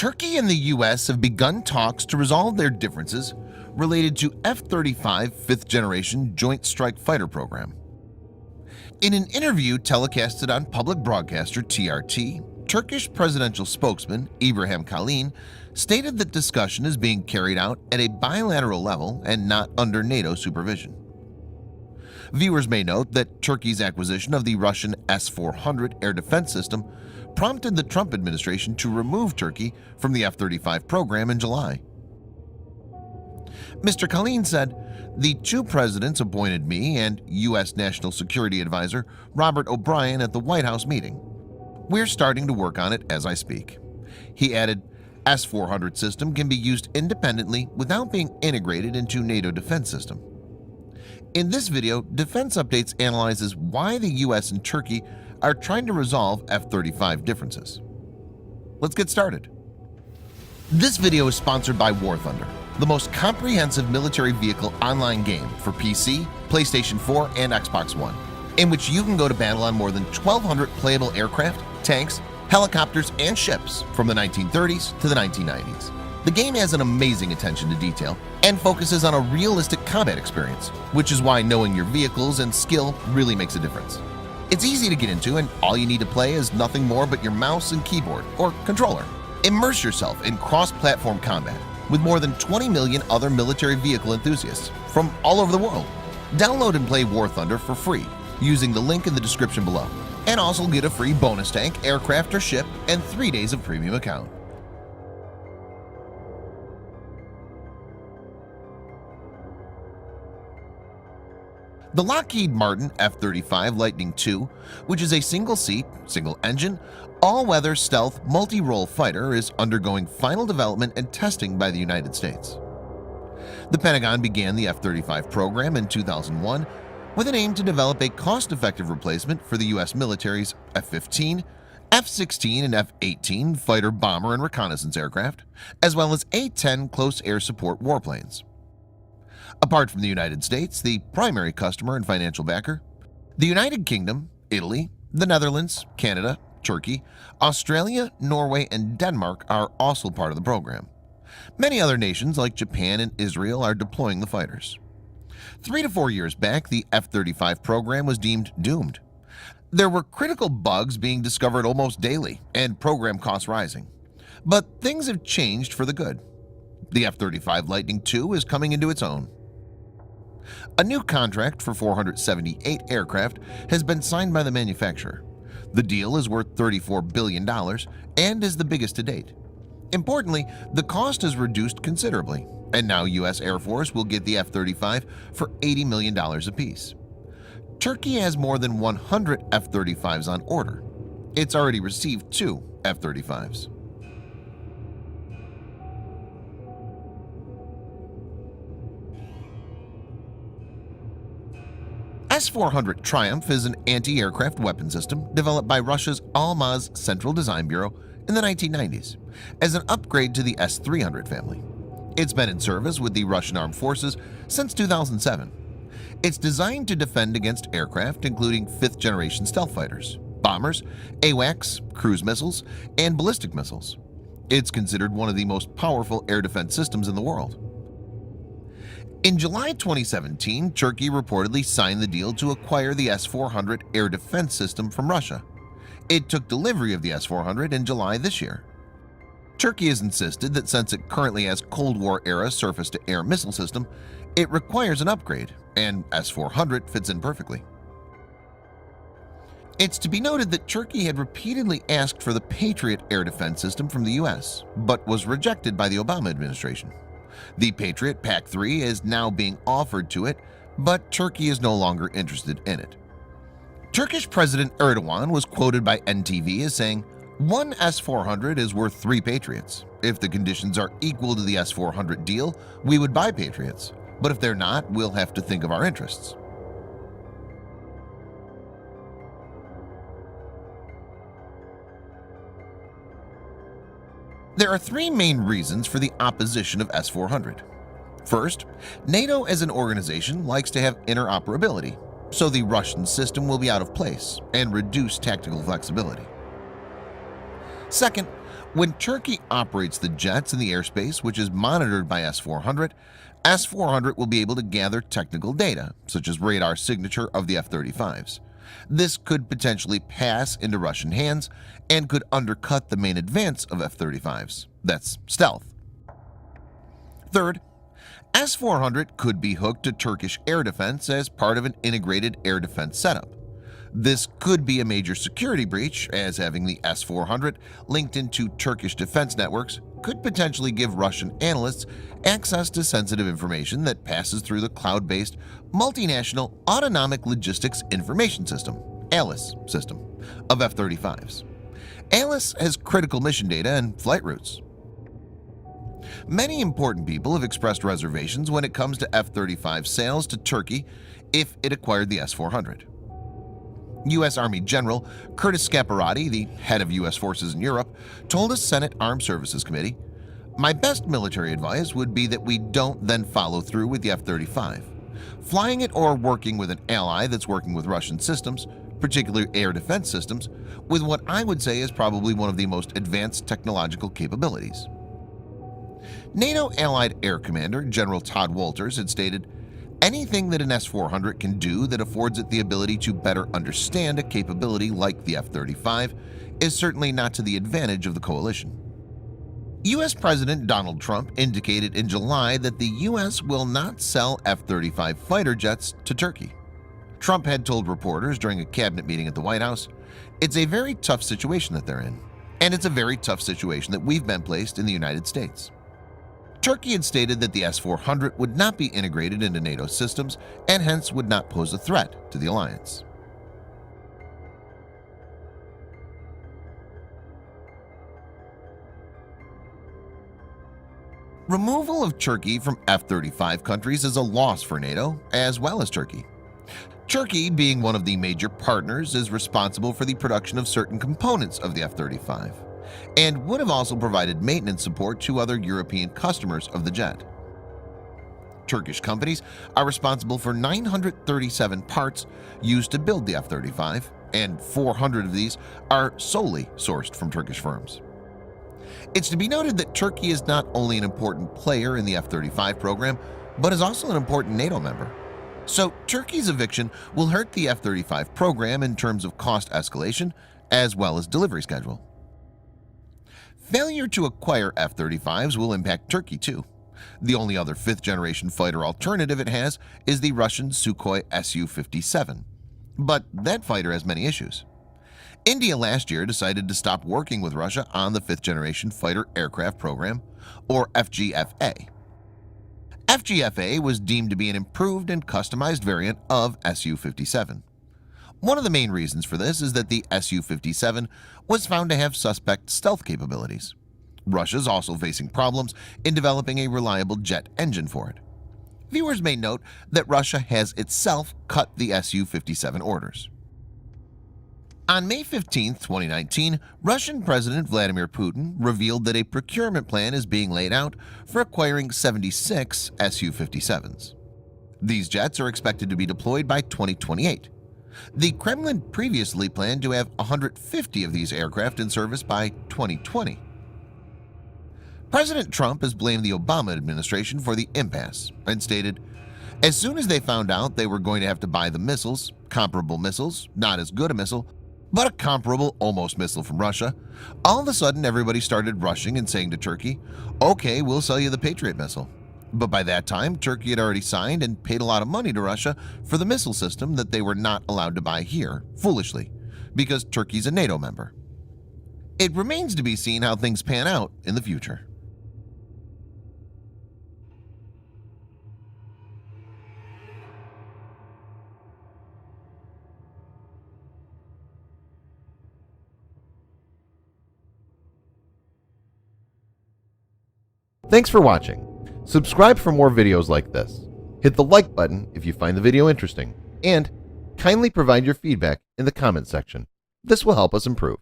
Turkey and the US have begun talks to resolve their differences related to F-35 fifth-generation Joint Strike Fighter program. In an interview telecasted on public broadcaster TRT, Turkish presidential spokesman İbrahim Kalin stated that discussion is being carried out at a bilateral level and not under NATO supervision. Viewers may note that Turkey's acquisition of the Russian S-400 air defense system prompted the Trump administration to remove Turkey from the F-35 program in July. Mr. Kalin said, "The two presidents appointed me and U.S. National Security Advisor Robert O'Brien at the White House meeting. We're starting to work on it as I speak." He added, S-400 system can be used independently without being integrated into NATO defense system. In this video, Defense Updates analyzes why the US and Turkey are trying to resolve F-35 differences. Let's get started. This video is sponsored by War Thunder, the most comprehensive military vehicle online game for PC, PlayStation 4, and Xbox One, in which you can go to battle on more than 1,200 playable aircraft, tanks, helicopters, and ships from the 1930s to the 1990s. The game has an amazing attention to detail and focuses on a realistic combat experience, which is why knowing your vehicles and skill really makes a difference. It's easy to get into, and all you need to play is nothing more but your mouse and keyboard or controller. Immerse yourself in cross-platform combat with more than 20 million other military vehicle enthusiasts from all over the world. Download and play War Thunder for free using the link in the description below, and also get a free bonus tank, aircraft, or ship, and 3 days of premium account. The Lockheed Martin F-35 Lightning II, which is a single-seat, single-engine, all-weather stealth multi-role fighter, is undergoing final development and testing by the United States. The Pentagon began the F-35 program in 2001 with an aim to develop a cost-effective replacement for the U.S. military's F-15, F-16, and F-18 fighter, bomber, and reconnaissance aircraft, as well as A-10 close air support warplanes. Apart from the United States, the primary customer and financial backer, the United Kingdom, Italy, the Netherlands, Canada, Turkey, Australia, Norway, and Denmark are also part of the program. Many other nations like Japan and Israel are deploying the fighters. 3 to 4 years back, the F-35 program was deemed doomed. There were critical bugs being discovered almost daily and program costs rising. But things have changed for the good. The F-35 Lightning II is coming into its own. A new contract for 478 aircraft has been signed by the manufacturer. The deal is worth $34 billion and is the biggest to date. Importantly, the cost is reduced considerably, and now U.S. Air Force will get the F-35 for $80 million apiece. Turkey has more than 100 F-35s on order. It's already received 2 F-35s. S-400 Triumph is an anti-aircraft weapon system developed by Russia's Almaz Central Design Bureau in the 1990s as an upgrade to the S-300 family. It's been in service with the Russian Armed Forces since 2007. It's designed to defend against aircraft including fifth-generation stealth fighters, bombers, AWACS, cruise missiles, and ballistic missiles. It's considered one of the most powerful air defense systems in the world. In July 2017, Turkey reportedly signed the deal to acquire the S-400 air defense system from Russia. It took delivery of the S-400 in July this year. Turkey has insisted that since it currently has Cold War-era surface-to-air missile system, it requires an upgrade, and S-400 fits in perfectly. It's to be noted that Turkey had repeatedly asked for the Patriot air defense system from the US, but was rejected by the Obama administration. The Patriot PAC-3 is now being offered to it, but Turkey is no longer interested in it. Turkish President Erdogan was quoted by NTV as saying, "One S-400 is worth 3 Patriots. If the conditions are equal to the S-400 deal, we would buy Patriots, but if they're not, we'll have to think of our interests." There are 3 main reasons for the opposition of S-400. First, NATO as an organization likes to have interoperability, so the Russian system will be out of place and reduce tactical flexibility. Second, when Turkey operates the jets in the airspace which is monitored by S-400, S-400 will be able to gather technical data, such as radar signature of the F-35s. This could potentially pass into Russian hands and could undercut the main advance of F-35s. That's stealth. Third, S-400 could be hooked to Turkish air defense as part of an integrated air defense setup. This could be a major security breach, as having the S-400 linked into Turkish defense networks could potentially give Russian analysts access to sensitive information that passes through the cloud-based Multinational Autonomic Logistics Information System (ALIS) system of F-35s. ALIS has critical mission data and flight routes. Many important people have expressed reservations when it comes to F-35 sales to Turkey if it acquired the S-400. U.S. Army General Curtis Scaparrotti, the head of U.S. forces in Europe, told a Senate Armed Services Committee, "My best military advice would be that we don't then follow through with the F-35. Flying it or working with an ally that's working with Russian systems, particularly air defense systems, with what I would say is probably one of the most advanced technological capabilities." NATO Allied Air Commander General Todd Walters had stated, "Anything that an S-400 can do that affords it the ability to better understand a capability like the F-35 is certainly not to the advantage of the coalition." U.S. President Donald Trump indicated in July that the U.S. will not sell F-35 fighter jets to Turkey. Trump had told reporters during a cabinet meeting at the White House, "It's a very tough situation that they're in, and it's a very tough situation that we've been placed in the United States." Turkey had stated that the S-400 would not be integrated into NATO systems and hence would not pose a threat to the alliance. Removal of Turkey from F-35 countries is a loss for NATO as well as Turkey. Turkey, being one of the major partners, is responsible for the production of certain components of the F-35 and would have also provided maintenance support to other European customers of the jet. Turkish companies are responsible for 937 parts used to build the F-35, and 400 of these are solely sourced from Turkish firms. It's to be noted that Turkey is not only an important player in the F-35 program, but is also an important NATO member. So Turkey's eviction will hurt the F-35 program in terms of cost escalation as well as delivery schedule. Failure to acquire F-35s will impact Turkey too. The only other fifth-generation fighter alternative it has is the Russian Sukhoi Su-57, but that fighter has many issues. India last year decided to stop working with Russia on the fifth-generation fighter aircraft program, or FGFA. FGFA was deemed to be an improved and customized variant of Su-57. One of the main reasons for this is that the Su-57 was found to have suspect stealth capabilities. Russia is also facing problems in developing a reliable jet engine for it. Viewers may note that Russia has itself cut the Su-57 orders. On May 15, 2019, Russian President Vladimir Putin revealed that a procurement plan is being laid out for acquiring 76 Su-57s. These jets are expected to be deployed by 2028. The Kremlin previously planned to have 150 of these aircraft in service by 2020. President Trump has blamed the Obama administration for the impasse and stated, "As soon as they found out they were going to have to buy the missiles, comparable missiles, not as good a missile, but a comparable almost missile from Russia, all of a sudden everybody started rushing and saying to Turkey, 'Okay, we'll sell you the Patriot missile.' But by that time, Turkey had already signed and paid a lot of money to Russia for the missile system that they were not allowed to buy here, foolishly, because Turkey's a NATO member. It remains to be seen how things pan out in the future." Thanks for watching. Subscribe for more videos like this. Hit the like button if you find the video interesting, and kindly provide your feedback in the comment section. This will help us improve.